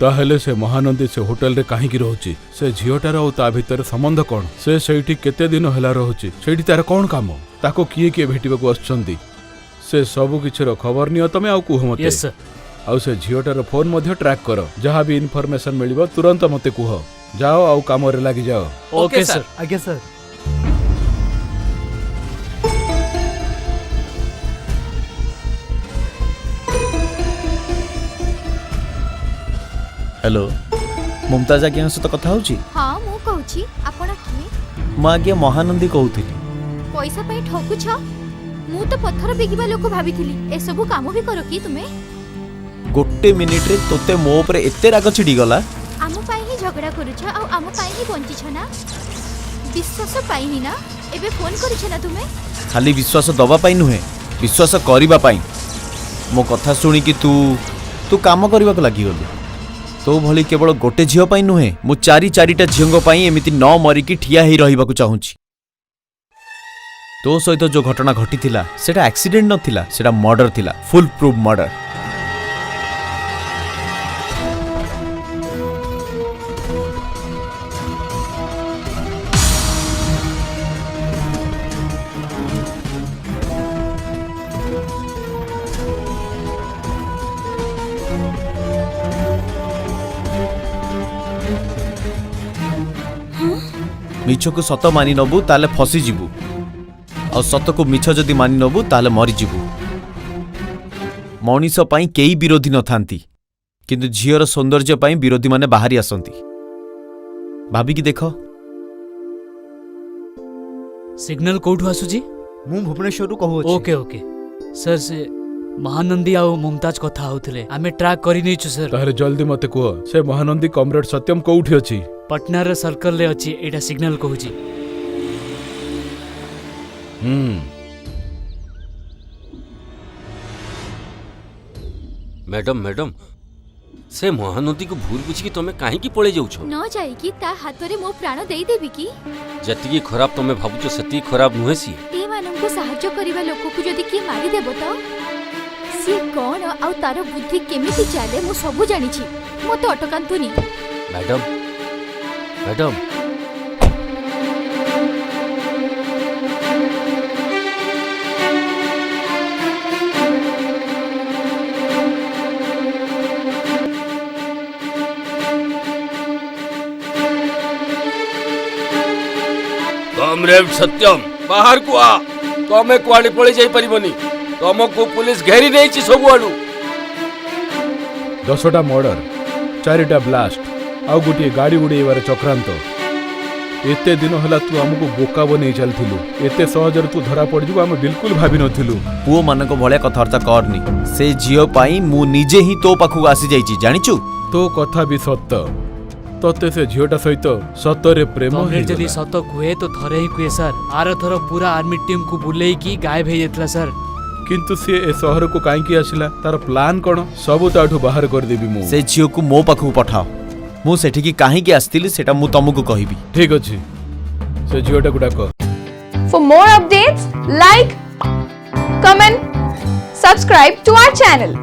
ताहेले से महानंदी से होटल रे काहे की रहउची से झियोटार और ता भीतर संबंध कोन से सेठी केते दिन हला रहउची सेठी तार कोन काम ताको किए किए भेटिबा को आछंती से सब किछर खबर नियो तमे आउ कुह मते यस सर आउ से झियोटार फोन मध्ये ट्रैक करो जहां भी इन्फॉर्मेशन मिलिबो तुरंत मते कुह जाओ आउ काम रे लागि जाओ ओके सर आज्ञा सर। हेलो मुमताज आज्ञा सहित कथा होची। हाँ मु कहूची आपण किए मु आज्ञा महानंदी कहूथिली। पैसा पे ठकुछ मु तो पत्थर बिगिबा लोक भाबिथिली ए सब काम भी करो की तुमे गोटे मिनिट रे तोते मो ऊपर एते राग छिड़ी गला आम पाई ही झगड़ा करूछ आ आम पाई ही बंची छ ना विश्वास पाई ही ना एबे फोन करिछ ना तुमे खाली विश्वास दबा पाई नुहे विश्वास करिबा पाई मो कथा सुनी कि तू काम करबा को लागि गलु तो भली केवल गोटे झियो पाई नुहे मु चारिटा झियोंग पाई एमिति न मरिकी ठिया ही रहिबा को चाहूची। तो सहित जो घटना घटी थिला सेटा एक्सीडेंट नथिला सेटा मर्डर थिला फुल प्रूफ मर्डर। मिछ को सत मानि नबु ताले फसी जिबु और सत को मिछ जदि मानि नबु ताले मरि जिबु। मनीष पाई केई विरोधी न थांती किंतु झियर सौंदर्य पाई विरोधी माने बाहरी आसंती। भाबी की देखो सिग्नल कोठु आसुजी मु भुवनेश्वर रु कहू अछि। ओके ओके सर से महानंदी आ मुमताज कथा होतले आमे ट्रैक करि नै छु सर। तारे जल्दी मते कुह से महानंदी कॉमरेड सत्यम कोउठी अछि पटना रे सर्कल रे अछि एटा सिग्नल कहूची। मैडम मैडम से महानदी को भूल बुझी कि तमे काहे की पळे जाउछ न जाई कि ता हाथ रे मो प्राण देई देबी की जति खराब तमे भाबुछ सती खराब नुहे सी ए मानन को सहाय्य करिबा लोक को जदी की मारी देबो तो सी कोन आ तार बुद्धि केमिति चाले मु सब जानि छी मते अटकांतुनी। मैडम मैडम कॉमरेड सत्यम बाहर को आ तमे कुआडे पळे जाई परिबनी तमको पुलिस घेरी नै छी सब आडू 10टा मर्डर 4टा ब्लास्ट आउ गोटे गाड़ी उड़ेबार चक्रांत एते दिन हला तू हमको बोका बनै चलथिलु एते सहजर तू धरा पड़ जिबो हम बिल्कुल भाबी नथिलु। पुओ मानको भले कथार्ता करनी से झियो पाई मु निजे ही तो पाखु आसी जाईची जानिचु तो कथा भी सत्य तते से झियोटा सहित सतरे प्रेम कॉमरेड जदी सत कुए तो थरे ही कुए सर आर थरो पूरा आर्मी टीम को बुलेई की गायब हे जेतला सर किंतु से ए शहर को काहे की आसिला तार प्लान कोन सब ताठू बाहर कर देबी मु से झियो को मो पाखु पठाओ मु सेठी की काहे की आस्तिली सेटा मु तमको कहिबी। ठीक अछि से झियोटा गुडा को For more updates, like, comment, subscribe to our channel.